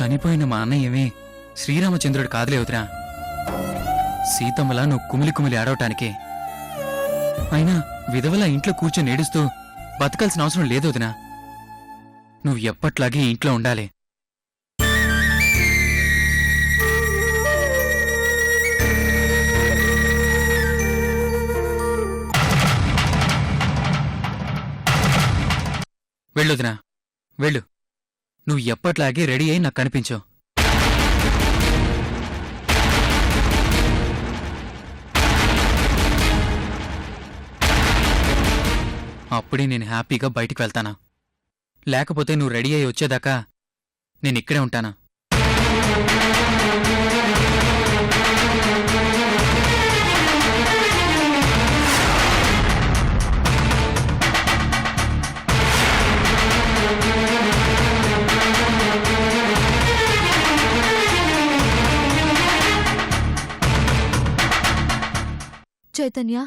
చనిపోయిన మా అన్నయ్యమే శ్రీరామచంద్రుడు కాదులే వదినా. సీతమ్మలా నువ్వు కుమిలి కుమిలి ఆడవటానికే. అయినా విధవలా ఇంట్లో కూర్చొని ఏడుస్తూ బతకాల్సిన అవసరం లేదు వదినా. నువ్వు ఎప్పట్లాగే ఇంట్లో ఉండాలి. వెళ్ళొదినా, వెళ్ళు. నువ్వు ఎప్పట్లాగే రెడీ అయి నాకు కనిపించు. అప్పుడే నేను హ్యాపీగా బయటికి వెళ్తానా. లేకపోతే నువ్వు రెడీ అయి వచ్చేదాకా నేనిక్కడే ఉంటానా. చైతన్య,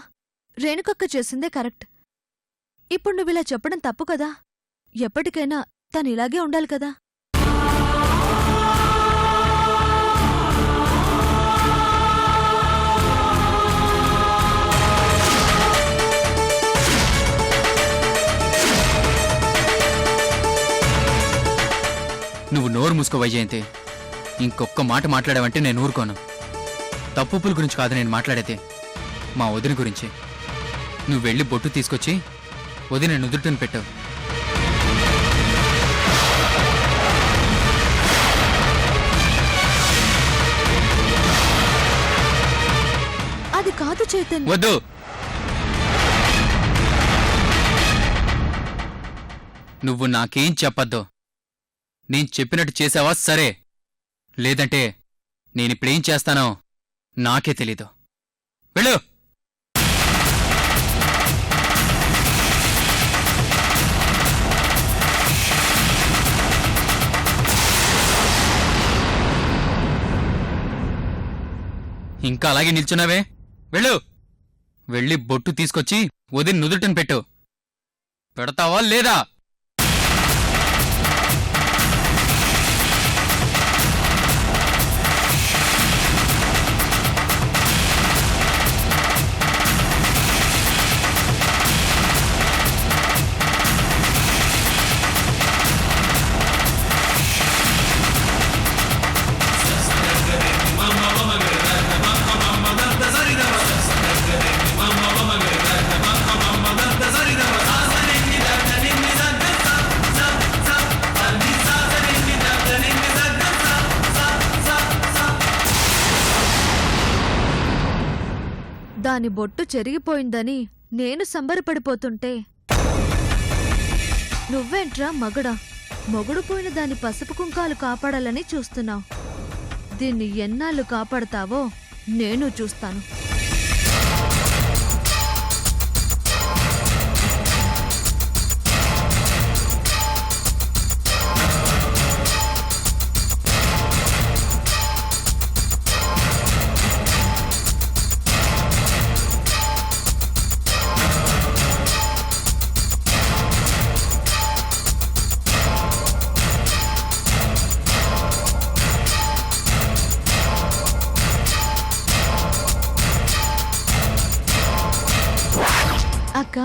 రేణుకక్క చేసిందే కరెక్ట్. ఇప్పుడు నువ్విలా చెప్పడం తప్పు కదా. ఎప్పటికైనా తను ఇలాగే ఉండాలి కదా. నువ్వు నోరు మూసుకో వైజయంతి. ఇంకొక్క మాట మాట్లాడావంటే నేను ఊరుకోను. తప్పుల గురించి కాదు నేను మాట్లాడేది, మా వదిన గురించి. నువ్వు వెళ్ళి బొట్టు తీసుకొచ్చి వదిన నుదుటను పెట్టావు. అది కాదు చైతన్య. వద్దు. నువ్వు నాకేం చెప్పొద్దు. నేను చెప్పినట్టు చేసావా సరే, లేదంటే నేనిప్పుడేం చేస్తానో నాకే తెలీదు. వెళ్ళు. ఇంకా అలాగే నిల్చున్నావే, వెళ్ళు. వెళ్ళి బొట్టు తీసుకొచ్చి వదిన నుదుటను పెట్టు. పెడతావా లేదా? దాని బొట్టు చెరిగిపోయిందని నేను సంబరపడిపోతుంటే నువ్వేంట్రా మగడా, మొగుడు పోయిన దాని పసుపు కుంకాలు కాపాడాలని చూస్తున్నావు. దీన్ని ఎన్నాళ్ళు కాపాడతావో నేను చూస్తాను. అక్క,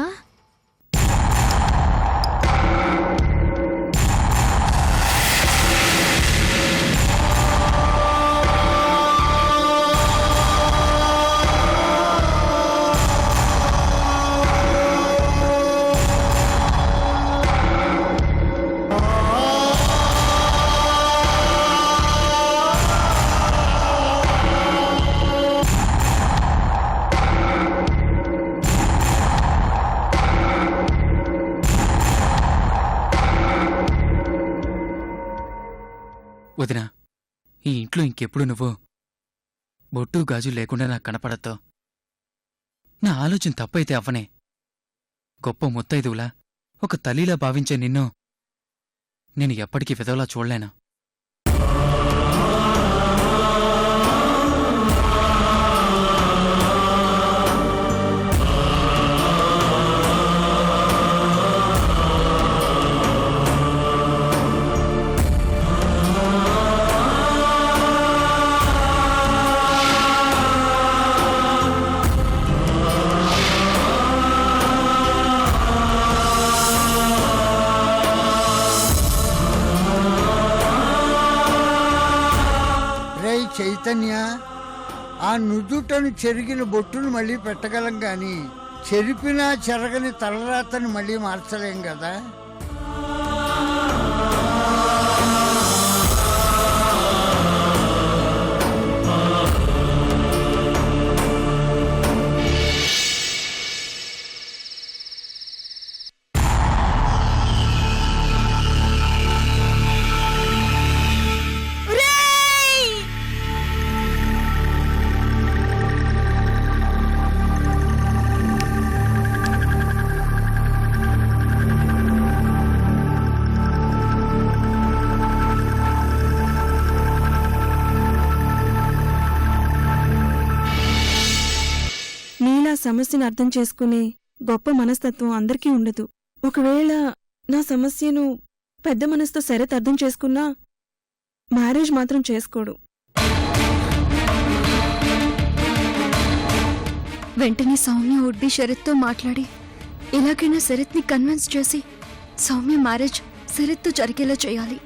వదినా, ఈ ఇంట్లో ఇంకెప్పుడు నువ్వు బొట్టు గాజు లేకుండా నాకు కనపడద్దు. నా ఆలోచన తప్పైతే అవ్వనే. గొప్ప ముత్తైదువులా, ఒక తల్లిలా భావించే నిన్ను నేను ఎప్పటికీ విధవలా చూడలేను. ఆ నుదుటను చెరిగిన బొట్టును మళ్ళీ పెట్టగలం గాని చెరిపినా చెరగని తలరాతని మళ్ళీ మార్చలేం కదా. నీలా సమస్యను అర్థం చేసుకునే గొప్ప మనస్తత్వం అందరికీ ఉండదు. ఒకవేళ నా సమస్యను పెద్ద మనసుతో శరత్ అర్థం చేసుకున్నా మ్యారేజ్ మాత్రం చేసుకోడు. వెంటనే సౌమ్య ఉడ్బి శరత్తో మాట్లాడి ఎలాగైనా శరత్ని కన్విన్స్ చేసి సౌమ్య మ్యారేజ్ శరత్తో జరిగేలా చేయాలి.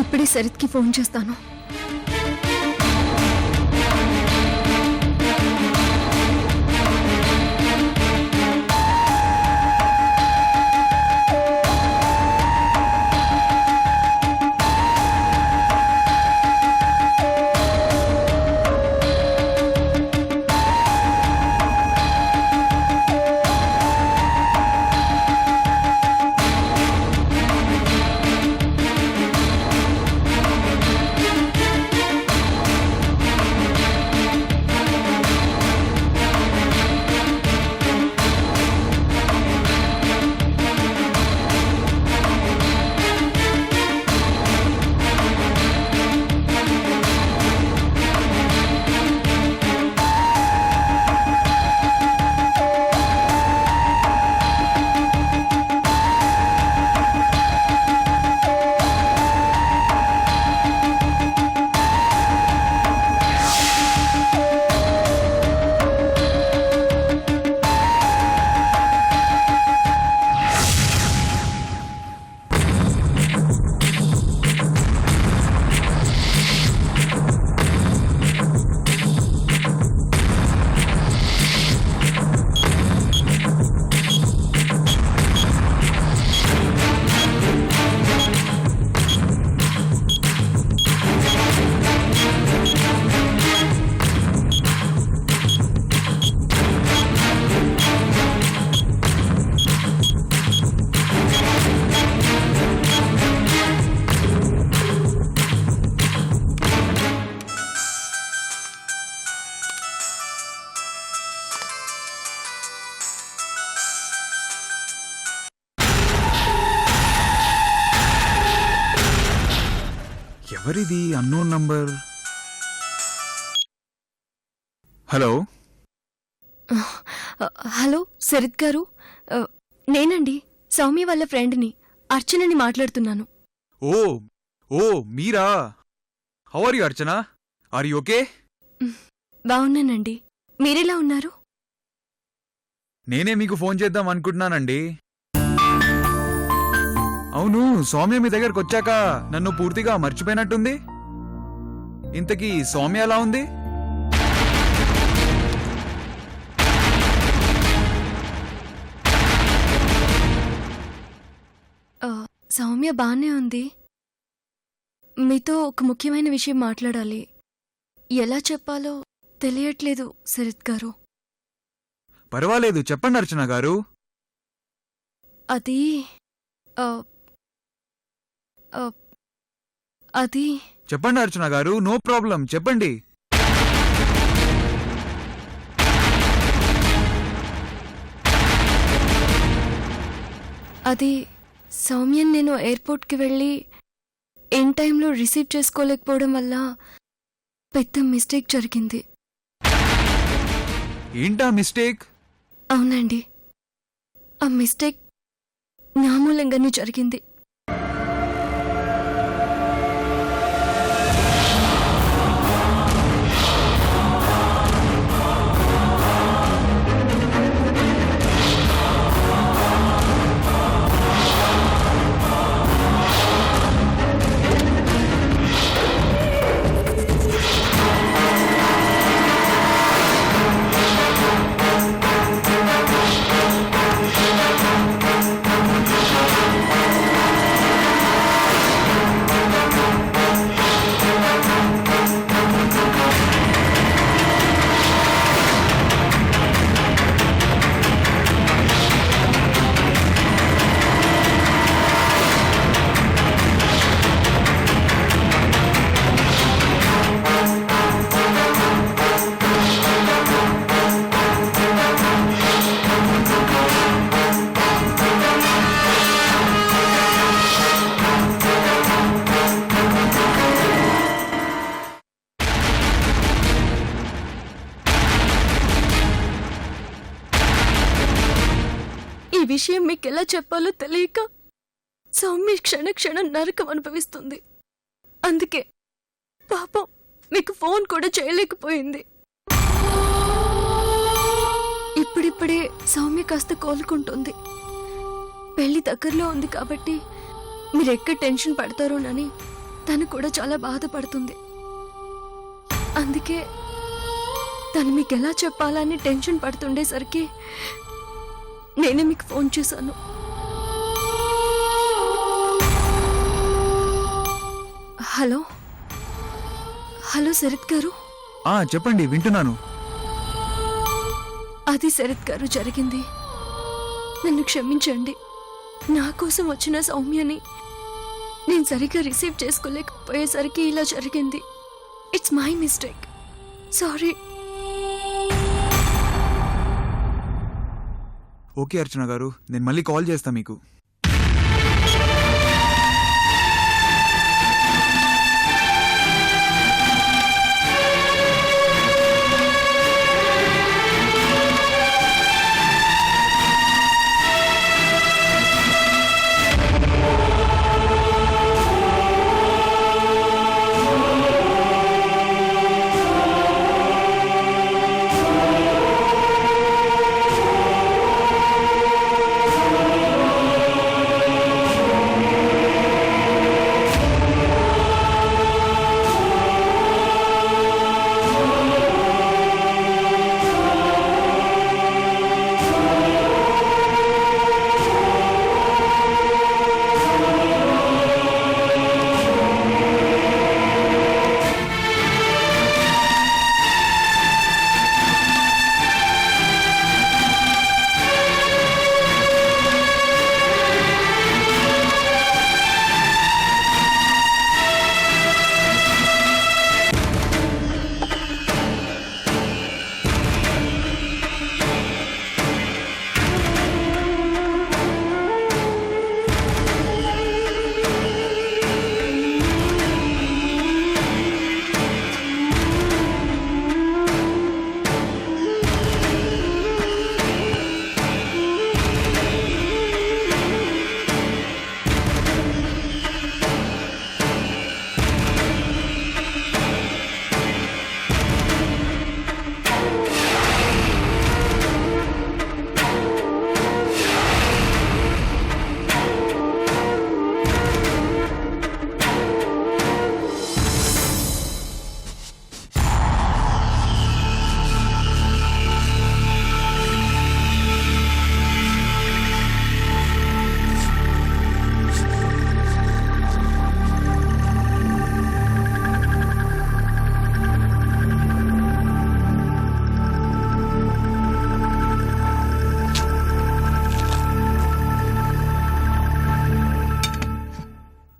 ఇప్పుడే శరత్కి ఫోన్ చేస్తాను. ఎవరిది unknown number? Hello hello Sharath గారు, నేనండి సౌమ్య వాళ్ళ ఫ్రెండ్ని అర్చనని మాట్లాడుతున్నాను. ఓ ఓ మీరా? How are you Archana? Are you okay? బాగున్నానండి, మీరెలా ఉన్నారు? నేనే మీకు ఫోన్ చేద్దాం అనుకుంటున్నానండి. అవును, సౌమ్య మీ దగ్గరకు వచ్చాక నన్ను పూర్తిగా మర్చిపోయినట్టుంది. ఇంతకీ సౌమ్య ఎలా ఉంది? సౌమ్య బానే ఉంది. మీతో ఒక ముఖ్యమైన విషయం మాట్లాడాలి. ఎలా చెప్పాలో తెలియట్లేదు శరత్ గారు. పర్వాలేదు, చెప్పండి అర్చన గారు. అది అది చెప్పండి అర్చన గారు, నో ప్రాబ్లం, చెప్పండి. అది సౌమ్యన్ నేను ఎయిర్పోర్ట్కి వెళ్ళి ఇన్ టైంలో రిసీవ్ చేసుకోలేకపోవడం వల్ల పెద్ద మిస్టేక్ జరిగింది. ఏంటా మిస్టేక్? అవునండి, ఆ మిస్టేక్ నా మూలంగానే జరిగింది. విషయం మీకెలా చెప్పాలో తెలియక సౌమ్య క్షణ క్షణం నరకం అనుభవిస్తుంది. అందుకే పాపం మీకు ఫోన్ కూడా చేయలేకపోయింది. ఇప్పుడిప్పుడే సౌమ్య కాస్త కోలుకుంటుంది. పెళ్లి దగ్గరలో ఉంది కాబట్టి మీరెక్కడ టెన్షన్ పడతారోనని తను కూడా చాలా బాధపడుతుంది. అందుకే తను మీకెలా చెప్పాలని టెన్షన్ పడుతుండేసరికి నేనే మీకు ఫోన్ చేశాను. హలో హలో శరత్ గారు. చెప్పండి, వింటున్నాను. అది శరత్ గారు జరిగింది. నన్ను క్షమించండి. నా కోసం వచ్చిన సౌమ్యని నేను సరిగ్గా రిసీవ్ చేసుకోలేకపోయేసరికి ఇలా జరిగింది. It's my mistake. Sorry. Okay Archana గారు, నేను మళ్ళీ కాల్ చేస్తా మీకు.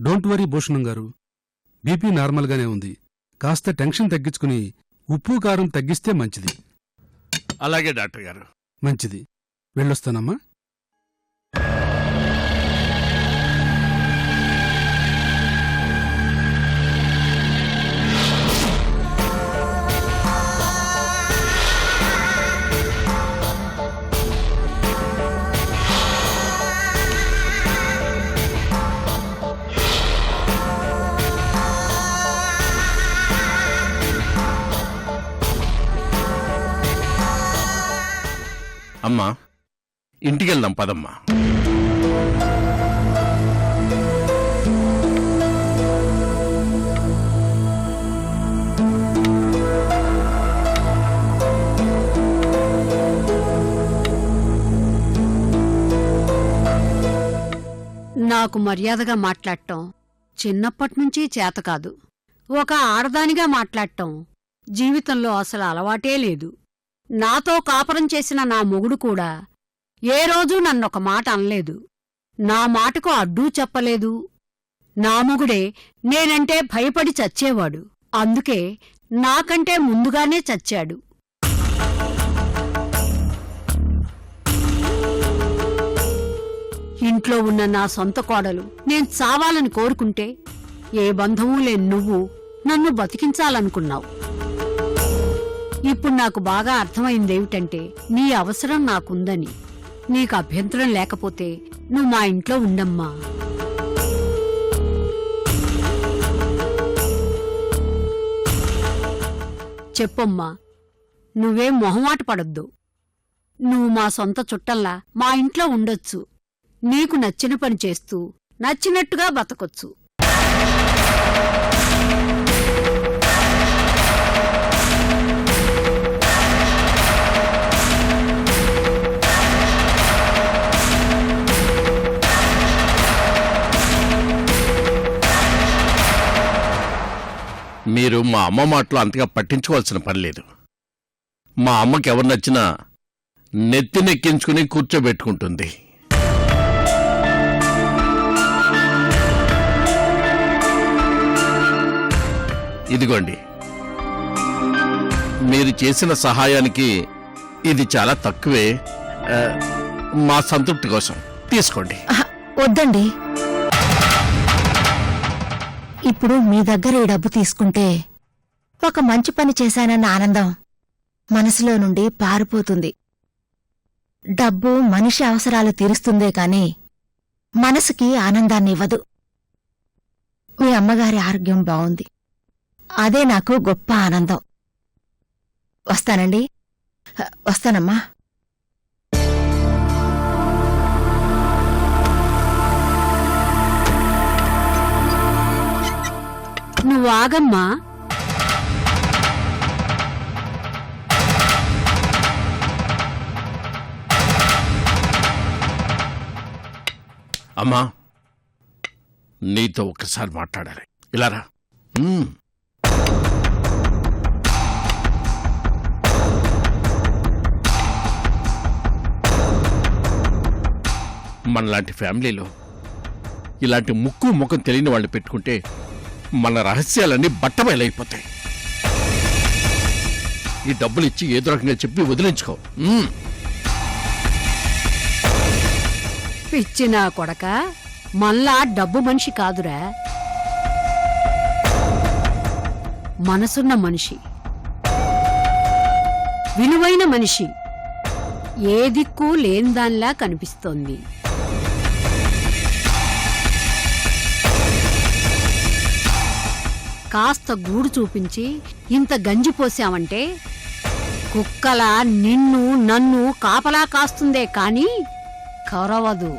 డోంట్ వరీ భూషణం గారు, బీపీ నార్మల్గానే ఉంది. కాస్త టెన్షన్ తగ్గించుకుని ఉప్పు కారం తగ్గిస్తే మంచిది. అలాగే డాక్టర్ గారు. మంచిది, వెళ్ళొస్తానమ్మా. అమ్మా, ఇంటికెళ్దాం పదమ్మా. నాకు మర్యాదగా మాట్లాడటం చిన్నప్పటినుంచి చేత కాదు. ఒక ఆడదానిగా మాట్లాడటం జీవితంలో అసలు అలవాటే లేదు. నాతో కాపురం చేసిన నా మొగుడు కూడా ఏ రోజూ నన్నొక మాట అనలేదు. నా మాటకు అడ్డూ చెప్పలేదు. నా మొగుడే నేనంటే భయపడి చచ్చేవాడు. అందుకే నాకంటే ముందుగానే చచ్చాడు. ఇంట్లో ఉన్న నా సొంత కోడలు నేను చావాలని కోరుకుంటే ఏ బంధమూ లేని నువ్వు నన్ను బతికించాలనుకున్నావు. ఇప్పుడు నాకు బాగా అర్థమైందేమిటంటే నీ అవసరం నాకుందని. నీకు అభ్యంతరం లేకపోతే నువ్వు మా ఇంట్లో ఉండమ్మా. చెప్పమ్మా, నువ్వేం మొహమాట పడొద్దు. నువ్వు మా సొంత చుట్టంలా మా ఇంట్లో ఉండొచ్చు. నీకు నచ్చిన పని చేస్తూ నచ్చినట్టుగా బతకొచ్చు. మీరు మా అమ్మ మాటలు అంతగా పట్టించుకోవాల్సిన పని లేదు. మా అమ్మకి ఎవరు నచ్చినా నెత్తినెక్కించుకుని కూర్చోబెట్టుకుంటుంది. ఇదిగోండి, మీరు చేసిన సహాయానికి ఇది చాలా తక్కువే. మా సంతృప్తి కోసం తీసుకోండి. వద్దండి. ఇప్పుడు మీ దగ్గర ఈ డబ్బు తీసుకుంటే ఒక మంచి పని చేశానన్న ఆనందం మనసులో నుండి పారిపోతుంది. డబ్బు మనిషి అవసరాలు తీరుస్తుందే కాని మనసుకి ఆనందాన్నివ్వదు. మీ అమ్మగారి ఆరోగ్యం బావుంది, అదే నాకు గొప్ప ఆనందం. వస్తానండి. వస్తానమ్మా. నువ్వు ఆగమ్మా. అమ్మా, నీతో ఒక్కసారి మాట్లాడాలి. ఇలా రా. మనలాంటి ఫ్యామిలీలో ఇలాంటి ముక్కు ముఖం తెలియని వాళ్ళు పెట్టుకుంటే మన రహస్యాలన్నీ బట్టబయలైపోతాయి. ఈ డబ్బులు ఇచ్చి ఏదో రకంగా చెప్పి వదిలించుకో. పిచ్చినా కొడక, మళ్ళా డబ్బు మనిషి కాదురా, మనసున్న మనిషి, విలువైన మనిషి. ఏ దిక్కు లేనిదానిలా కనిపిస్తోంది. కాస్త గూడు చూపించి ఇంత గంజి పోసావంటే కుక్కలా నిన్ను నన్ను కాపలా కాస్తుందే కాని కరవదు.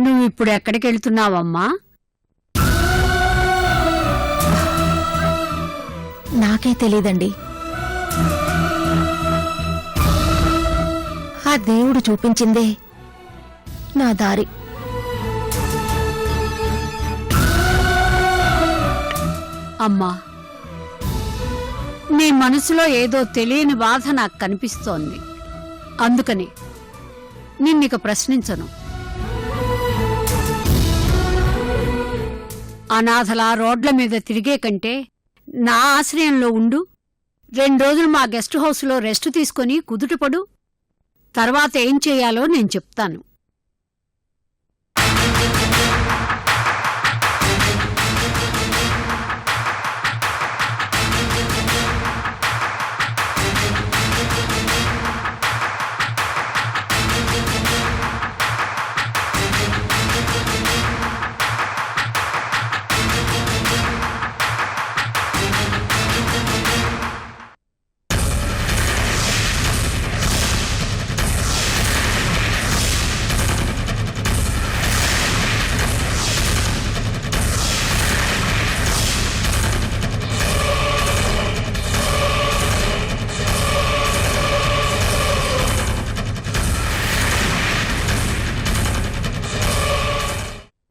నువ్విప్పుడు ఎక్కడికెళ్తున్నావమ్మా? నాకే తెలీదండి. ఆ దేవుడు చూపించిందే నా దారి. అమ్మా, నీ మనసులో ఏదో తెలియని బాధ నాకు కనిపిస్తోంది. అందుకని నిన్నిక ప్రశ్నించను. అనాథలా రోడ్ల మీద తిరిగే కంటే నా ఆశ్రయంలో ఉండు. 2 రోజులు మా గెస్ట్ హౌస్లో రెస్ట్ తీసుకొని కుదుటపడు. తర్వాత ఏం చేయాలో నేను చెప్తాను.